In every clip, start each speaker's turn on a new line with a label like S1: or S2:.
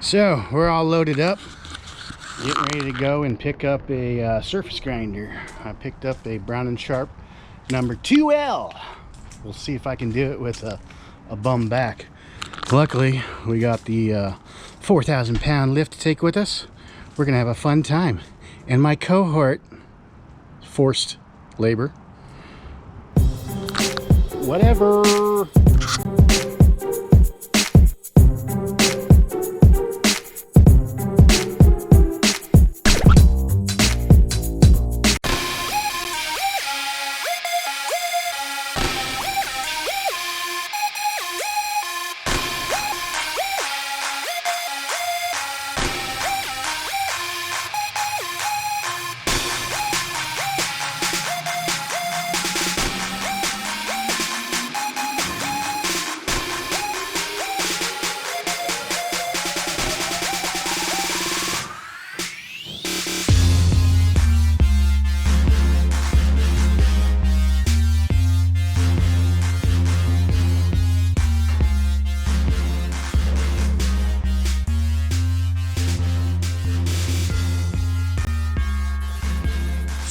S1: So we're all loaded up, getting ready to go and pick up a surface grinder. I picked up a Brown & Sharpe number 2L. We'll see if I can do it with a bum back. Luckily, we got the 4,000 pound lift to take with us. We're gonna have a fun time. And my cohort, forced labor. Whatever.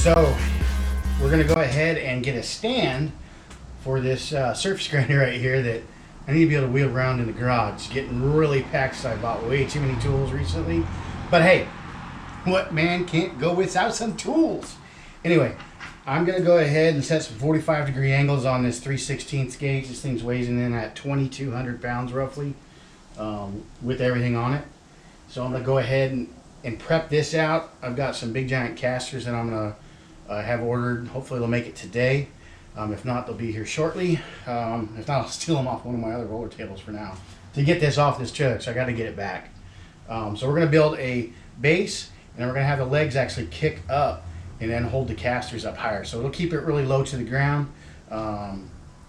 S1: So we're gonna go ahead and get a stand for this surface grinder right here that I need to be able to wheel around in the garage. It's getting really packed, so I bought way too many tools recently. But hey, what man can't go without some tools? Anyway, I'm gonna go ahead and set some 45-degree angles on this 3/16 gauge. This thing's weighing in at 2,200 pounds roughly, with everything on it. So I'm gonna go ahead and prep this out. I've got some big giant casters that I'm gonna have ordered. Hopefully they'll make it today. If not, they'll be here shortly. If not, I'll steal them off one of my other roller tables for now to get this off this truck, so I got to get it back. So we're going to build a base, and then we're going to have the legs actually kick up and then hold the casters up higher. So it'll keep it really low to the ground. We're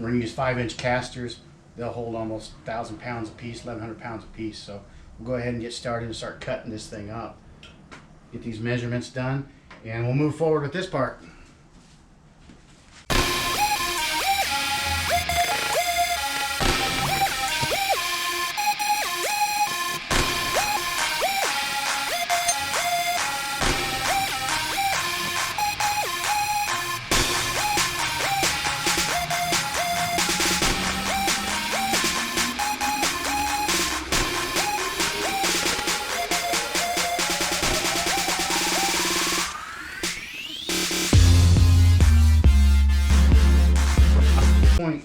S1: going to use 5-inch casters. They'll hold almost 1,000 pounds a piece, 1,100 pounds a piece. So we'll go ahead and get started and start cutting this thing up. Get these measurements done, and we'll move forward with this part.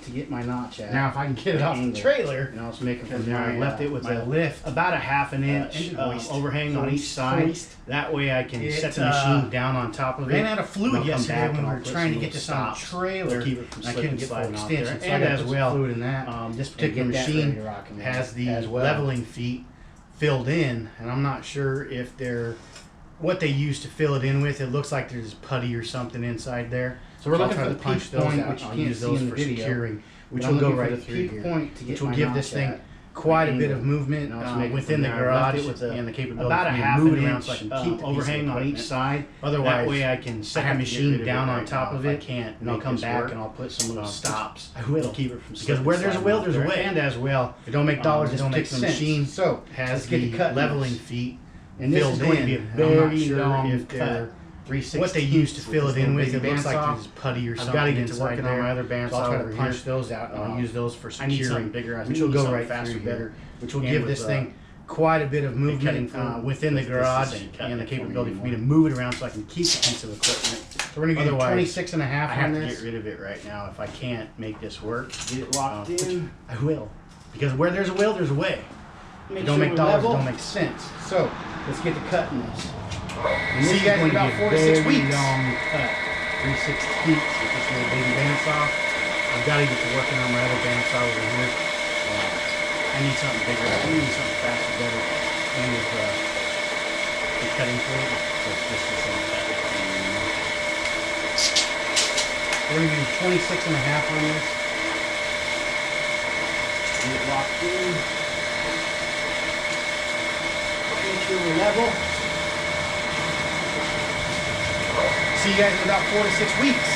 S1: To get my notch at. Now if I can get it off the trailer, and I'll just make it from there. I left it with a lift about a ½ inch overhang on each side. That way I can set the machine down on top of it. Ran out of fluid yesterday when we were trying to get this on the trailer. I couldn't get full extension. And as well, this particular machine has the leveling feet filled in, and I'm not sure if they're what they use to fill it in with. It looks like there's putty or something inside there. So we're looking for the punch point, which you can't see in the video, securing, which will go right through here, which will give this thing quite a bit of movement within the garage and the capability about a ½ inch so I can keep overhang on each side. Otherwise, that way I can set the machine down on top of it, and I'll come back and I'll put some little stops. I will keep it from because where there's a will, there's a way. And as well, if it don't make dollars, it don't make sense. The machine so has the leveling feet filled in. I'm not sure if they're what they use to fill it in with. It looks like there's putty or something. I've got to get to working on my other bandsaw. I'll try to punch those out, and I'll use those for securing, which will go right faster, better, which will give this thing quite a bit of movement within the garage and the capability for me to move it around so I can keep a piece of equipment. So we're going to get 26 and a half on this. I have to get rid of it right now if I can't make this work. Get it locked in. I will. Because where there's a will, there's a way. It don't make dollars, it don't make sense. So let's get to cutting this. See you guys in about 4 to 6 weeks. Long cut. 3/16 with this little baby bandsaw. I've got to get to working on my other bandsaw over here. I need something bigger. I need something faster, better, and with the cutting fluid. So it's just the same cut. We're going to use 26 and a half on this. Get it locked in. Make sure we're level. See you guys in about 4 to 6 weeks.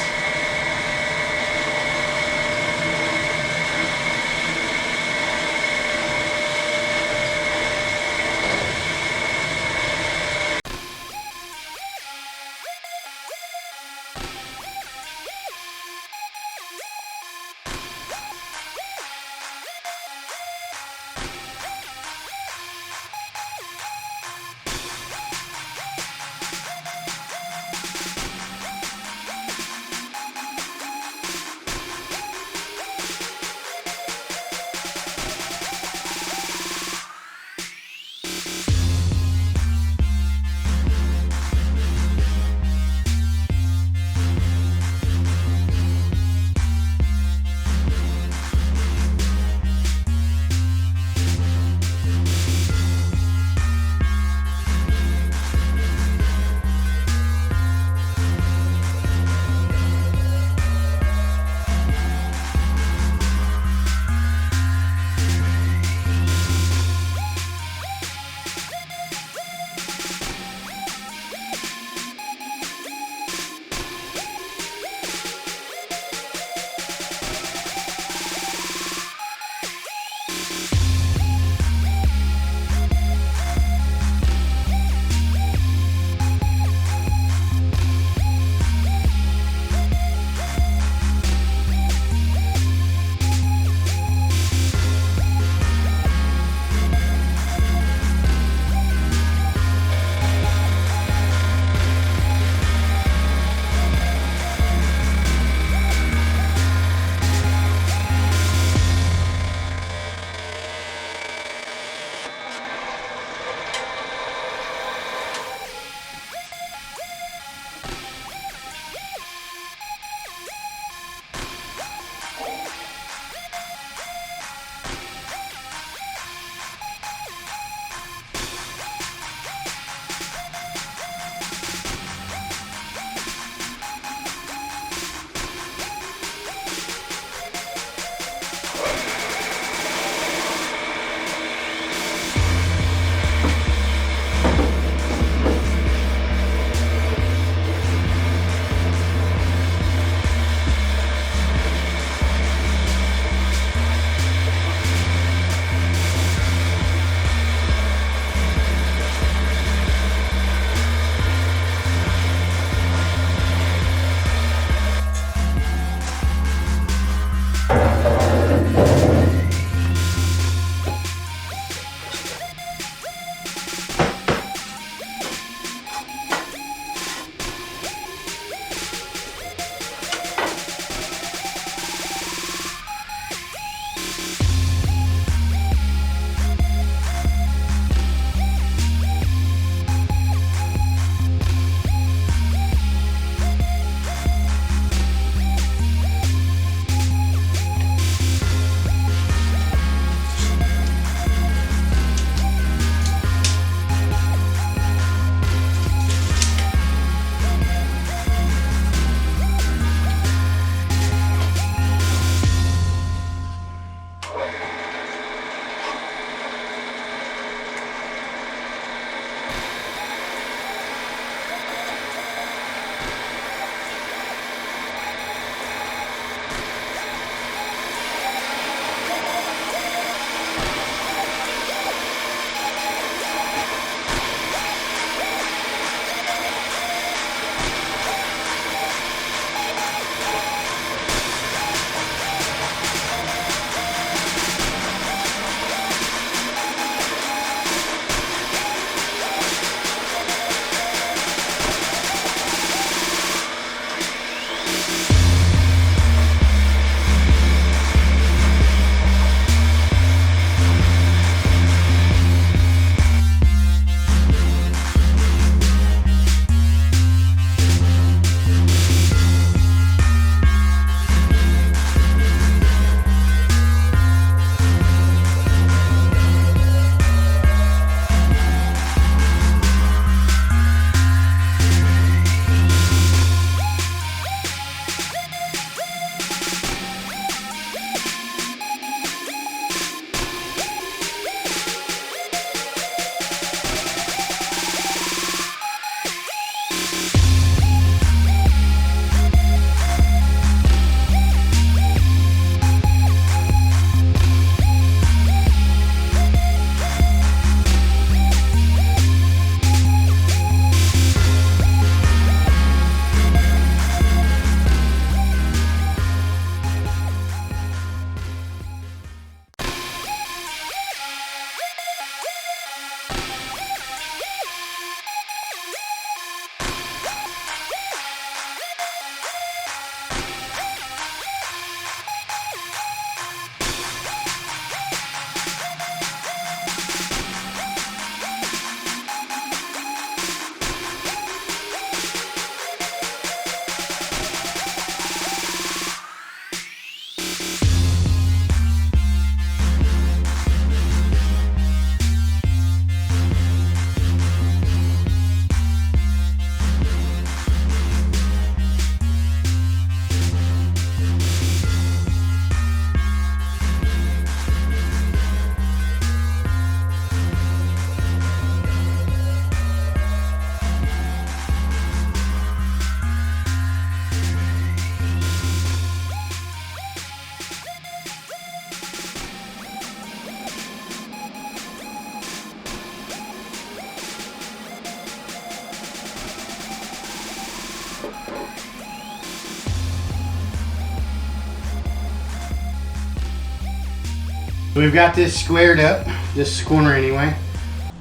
S1: We've got this squared up, this corner anyway.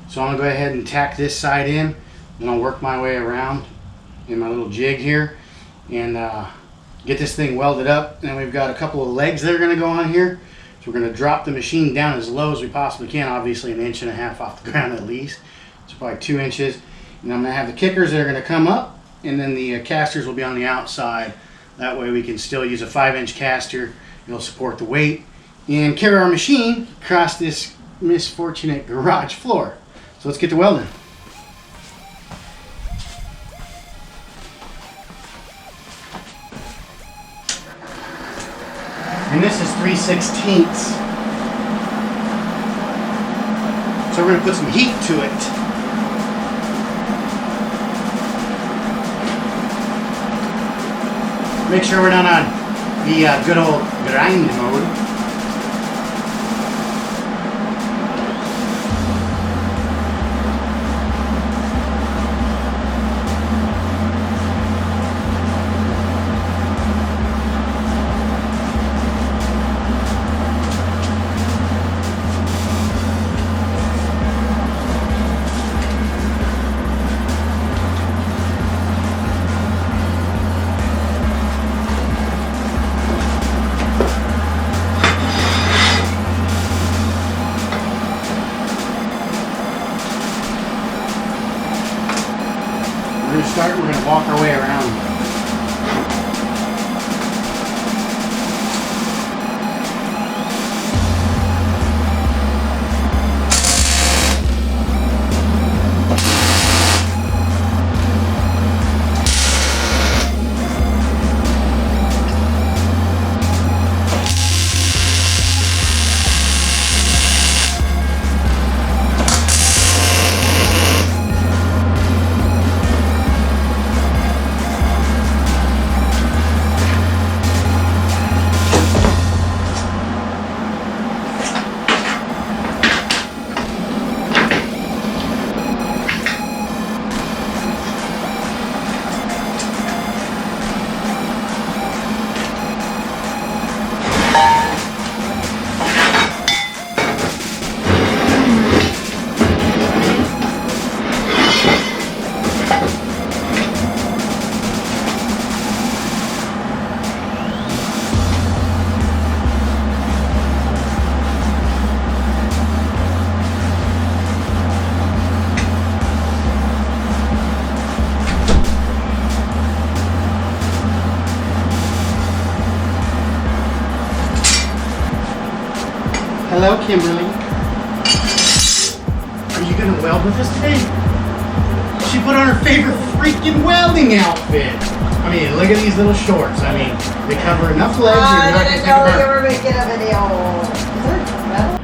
S1: So I'm gonna go ahead and tack this side in, and I'll work my way around in my little jig here and get this thing welded up. And then we've got a couple of legs that are gonna go on here. So we're gonna drop the machine down as low as we possibly can, obviously 1.5 inches off the ground at least. So probably 2 inches. And I'm gonna have the kickers that are gonna come up, and then the casters will be on the outside. That way we can still use a 5-inch caster. It'll support the weight and carry our machine across this misfortunate garage floor. So let's get to welding. And this is 3/16. So we're going to put some heat to it. Make sure we're not on the good old grind mode. We're going to walk our way around. Hello, Kimberly. Are you gonna weld with us today? She put on her favorite freaking welding outfit. I mean, look at these little shorts. I mean, they cover enough legs.
S2: I didn't know you were making a video. Is there metal?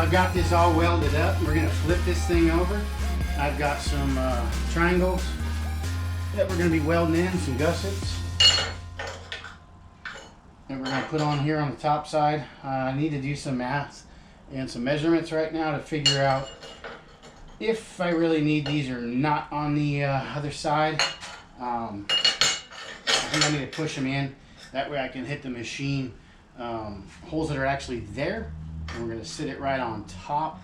S1: I've got this all welded up. We're gonna flip this thing over. I've got some triangles that we're gonna be welding in, some gussets. And we're gonna put on here on the top side. I need to do some math and some measurements right now to figure out if I really need these or not on the other side. I think I need to push them in. That way I can hit the machine holes that are actually there. And we're gonna sit it right on top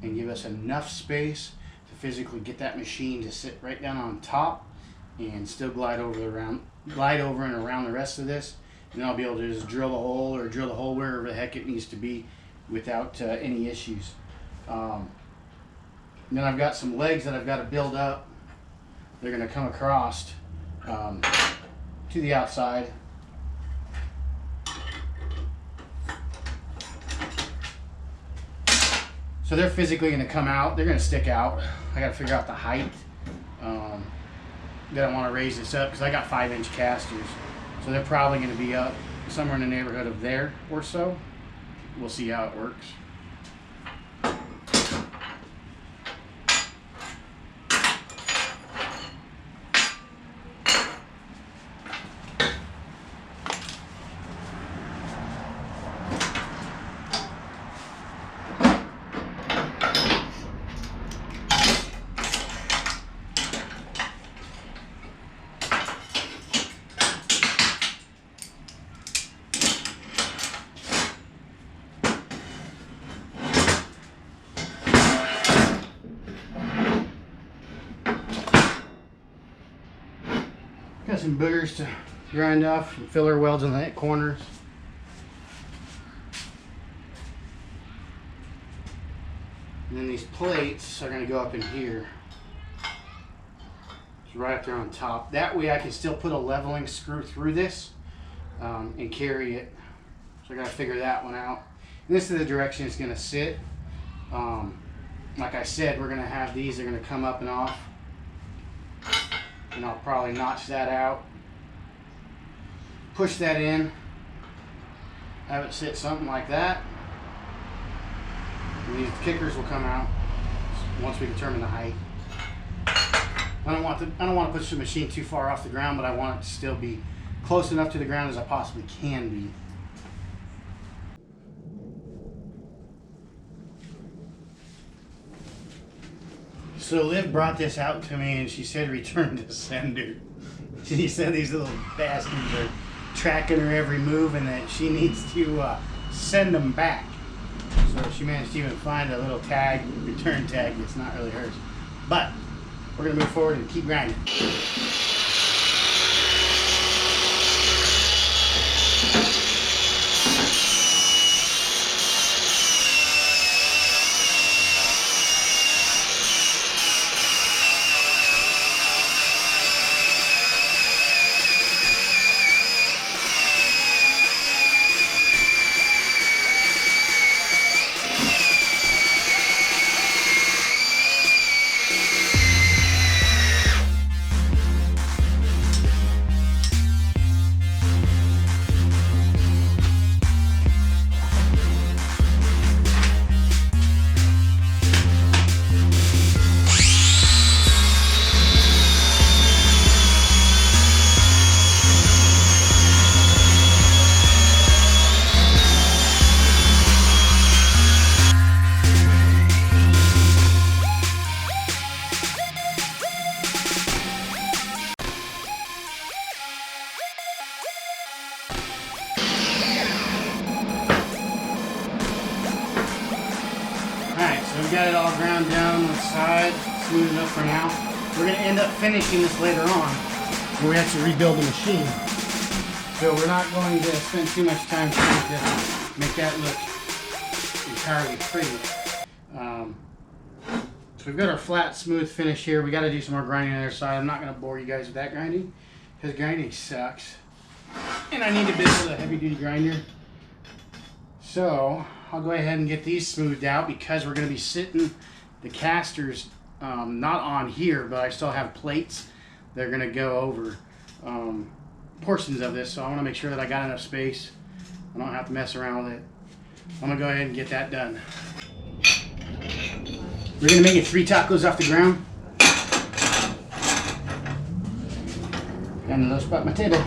S1: and give us enough space to physically get that machine to sit right down on top and still glide over and around the rest of this. And then I'll be able to just drill the hole or drill the hole wherever the heck it needs to be without any issues. Then I've got some legs that I've got to build up. They're going to come across to the outside. So they're physically going to come out. They're going to stick out. I got to figure out the height. That I want to raise this up because I got 5-inch casters. So they're probably going to be up somewhere in the neighborhood of there or so. We'll see how it works. Got some boogers to grind off, some filler welds on the corners. And then these plates are going to go up in here. It's right up there on top. That way I can still put a leveling screw through this and carry it. So I got to figure that one out. And this is the direction it's going to sit. Like I said, we're going to have these, they're going to come up and off. And I'll probably notch that out, push that in, have it sit something like that. And these kickers will come out once we determine the height. I don't want to push the machine too far off the ground, but I want it to still be close enough to the ground as I possibly can be. So Liv brought this out to me and she said return to sender. She said these little bastards are tracking her every move and that she needs to send them back. So she managed to even find a little tag, return tag, that's not really hers. But we're going to move forward and keep grinding. So we've got it all ground down on the side, smooth enough for now. We're going to end up finishing this later on when we actually rebuild the machine. So we're not going to spend too much time trying to make that look entirely pretty. So we've got our flat, smooth finish here. We got to do some more grinding on the other side. I'm not going to bore you guys with that grinding because grinding sucks. And I need a bit of a heavy-duty grinder. So I'll go ahead and get these smoothed out because we're going to be sitting the casters not on here, but I still have plates that are going to go over portions of this. So I want to make sure that I got enough space. I don't have to mess around with it. I'm going to go ahead and get that done. We're gonna make it 3 tacos off the ground. And let's spot my table.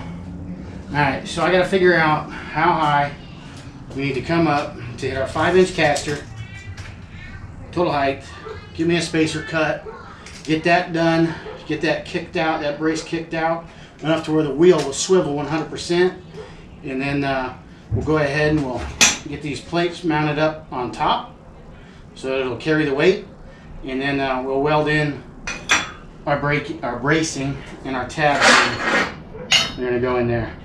S1: Alright, so I gotta figure out how high we need to come up to hit our 5-inch caster. Total height. Give me a spacer cut. Get that done. Get that kicked out, that brace kicked out, enough to where the wheel will swivel 100%. And then we'll go ahead and we'll get these plates mounted up on top so that it'll carry the weight. And then we'll weld in our bracing and our tabs. They're gonna go in there.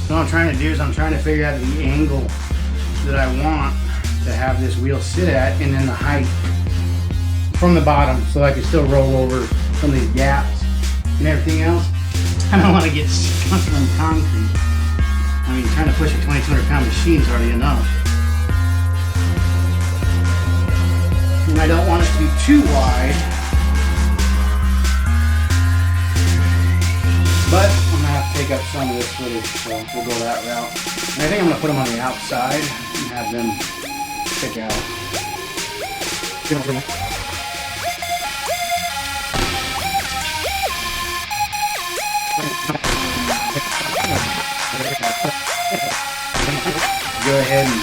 S1: So what I'm trying to do is I'm trying to figure out the angle that I want to have this wheel sit at, and then the height from the bottom, so I can still roll over some of these gaps and everything else. I don't want to get stuck on concrete. I mean, trying to push a 2,200-pound machine is already enough. And I don't want it to be too wide, but take up some of this footage, so we'll go that route. And I think I'm going to put them on the outside and have them stick out. Go ahead and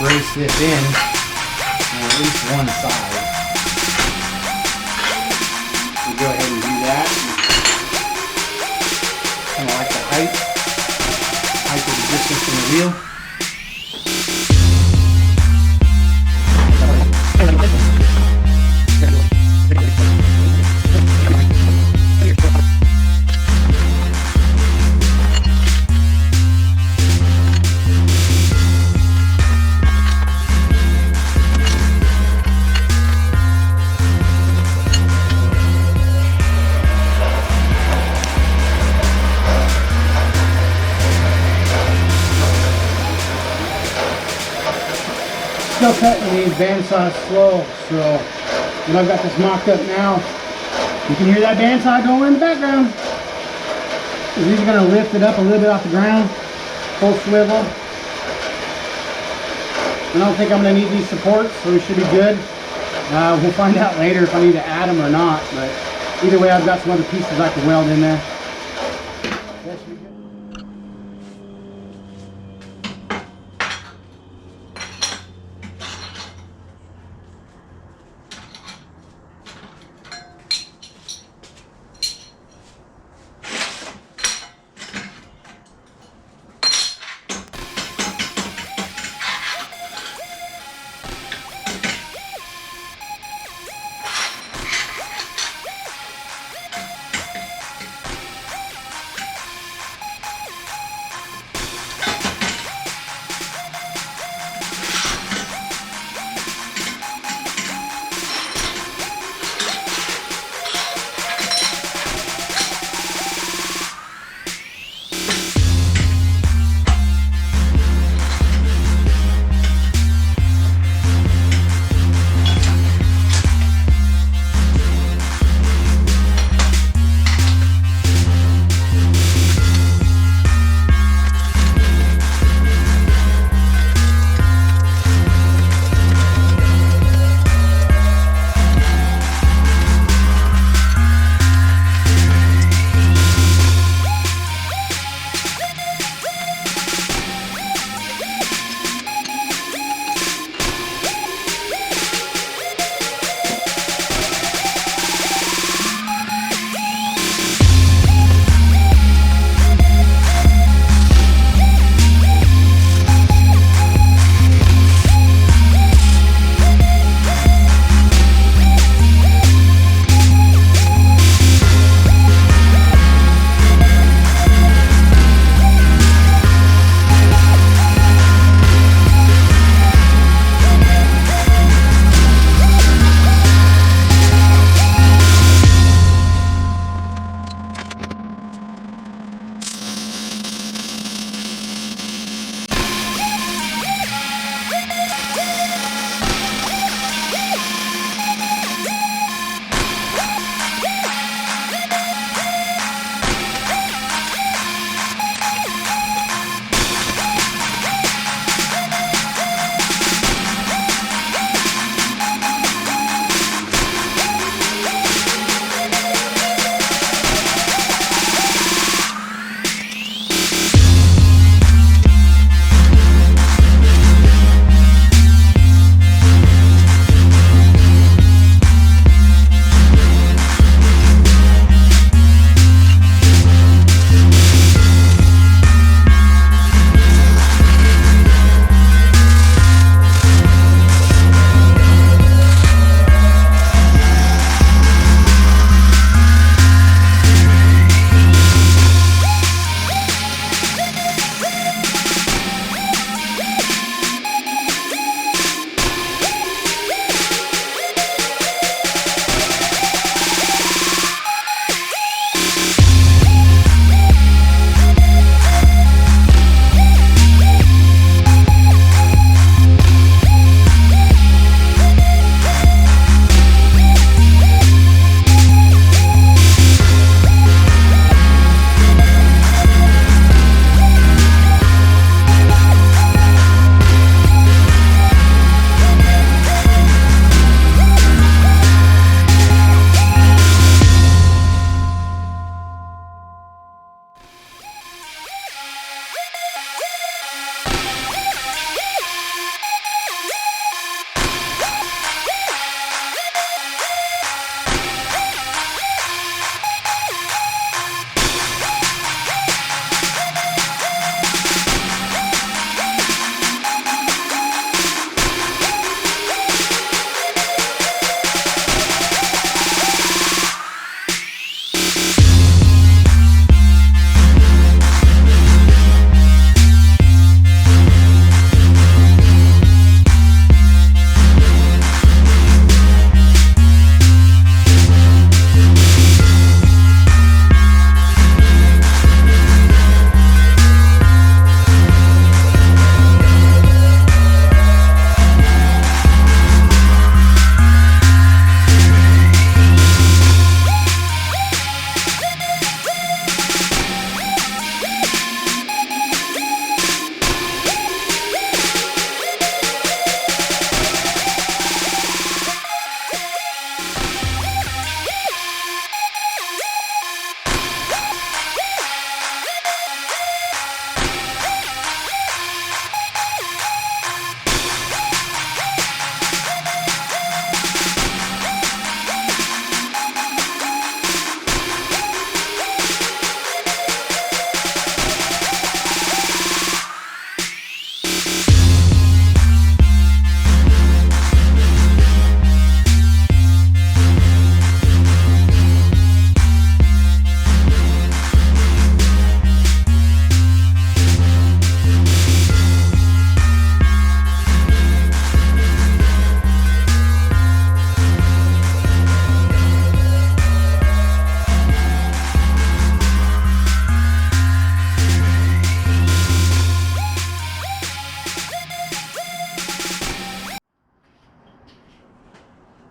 S1: brace this in on at least one side. We'll go ahead and do that. Kind of like the height of the distance from the wheel. Still cutting these bandsaws slow, so when I've got this mocked up now, you can hear that bandsaw going in the background. These are going to lift it up a little bit off the ground, full swivel. I don't think I'm going to need these supports, so we should be good. We'll find out later if I need to add them or not, but either way I've got some other pieces I can weld in there. That should be good.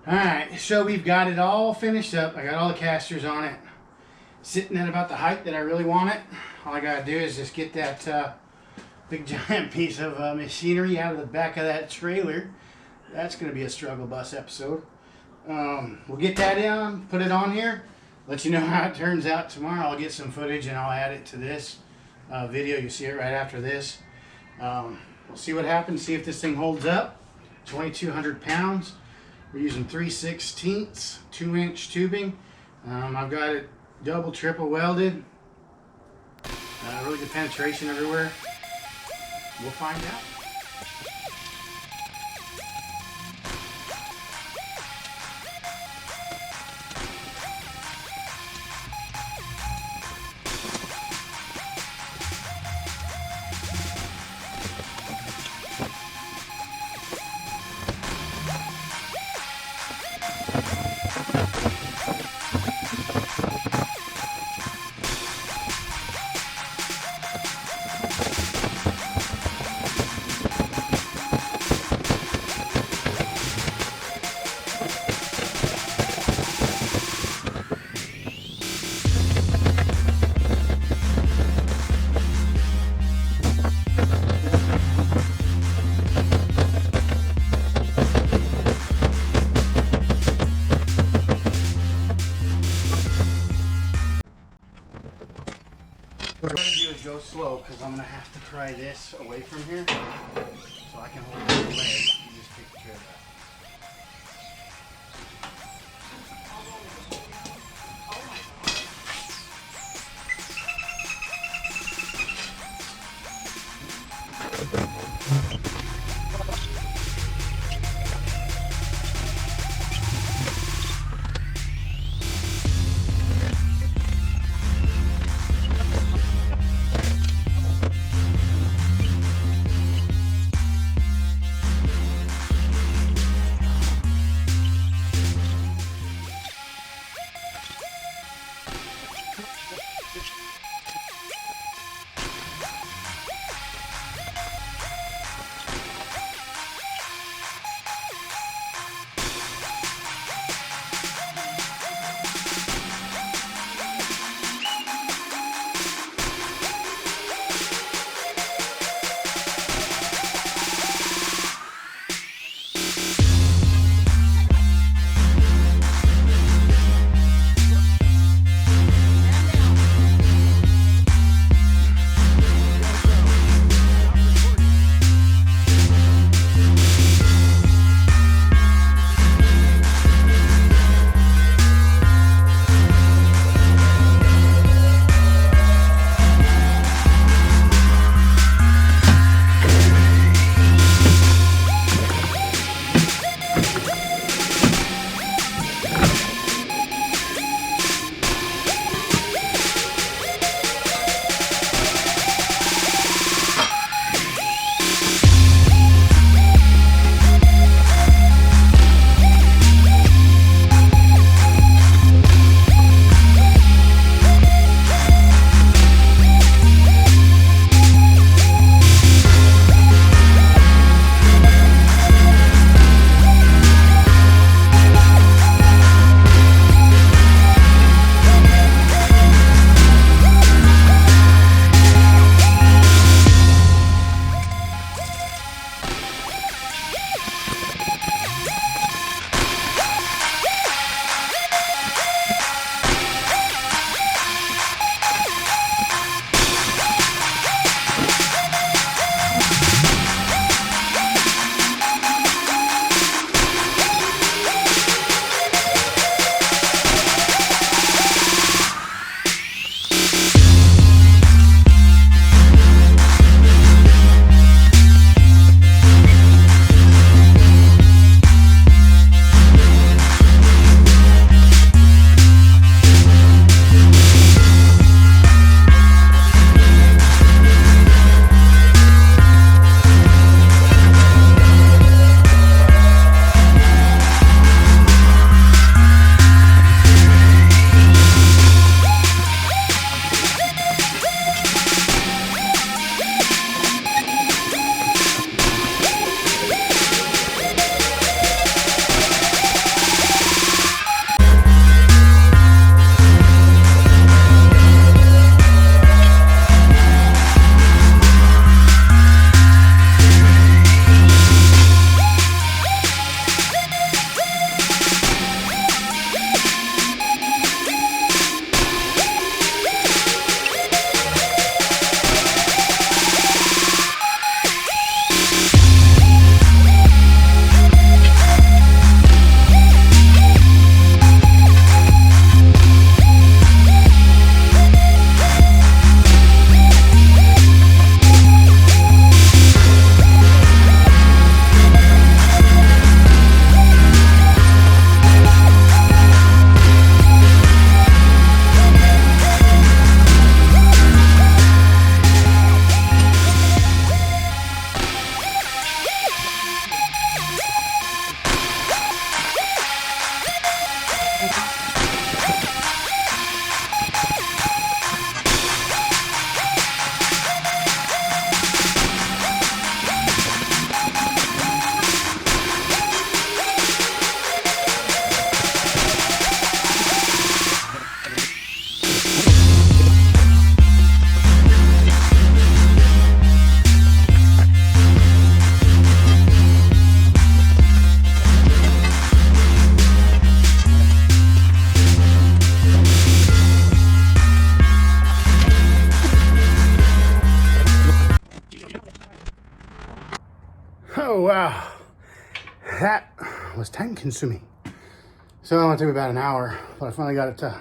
S1: Alright, so we've got it all finished up. I got all the casters on it. Sitting at about the height that I really want it. All I gotta do is just get that big giant piece of machinery out of the back of that trailer. That's gonna be a struggle bus episode. We'll get that in, put it on here, let you know how it turns out tomorrow. I'll get some footage and I'll add it to this video. You'll see it right after this. We'll see what happens, see if this thing holds up. 2,200 pounds. We're using 3/16 2-inch tubing. I've got it double, triple welded. Really good penetration everywhere. We'll find out. What I'm going to do is go slow because I'm going to have to pry this away from here so I can hold the leg. You just take care of that. wow, that was time consuming. So it only took me about an hour, but I finally got it to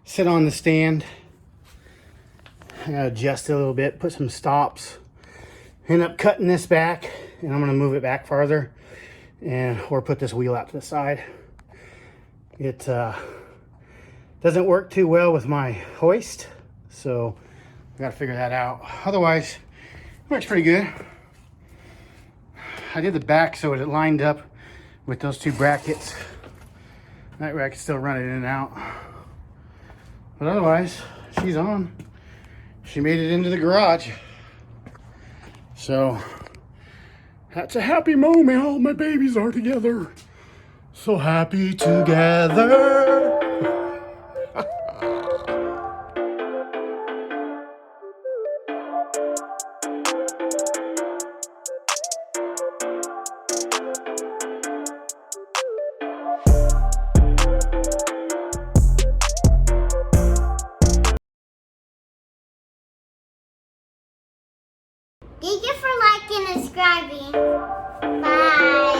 S1: sit on the stand. I gotta adjust it a little bit, put some stops. End up cutting this back, and I'm gonna move it back farther, or put this wheel out to the side. It doesn't work too well with my hoist, so I gotta figure that out. Otherwise, it works pretty good. I did the back so it lined up with those two brackets. That way I can still run it in and out. But otherwise, she's on. She made it into the garage. So, that's a happy moment. All my babies are together. So happy together.
S3: Thank you for liking and subscribing. Bye.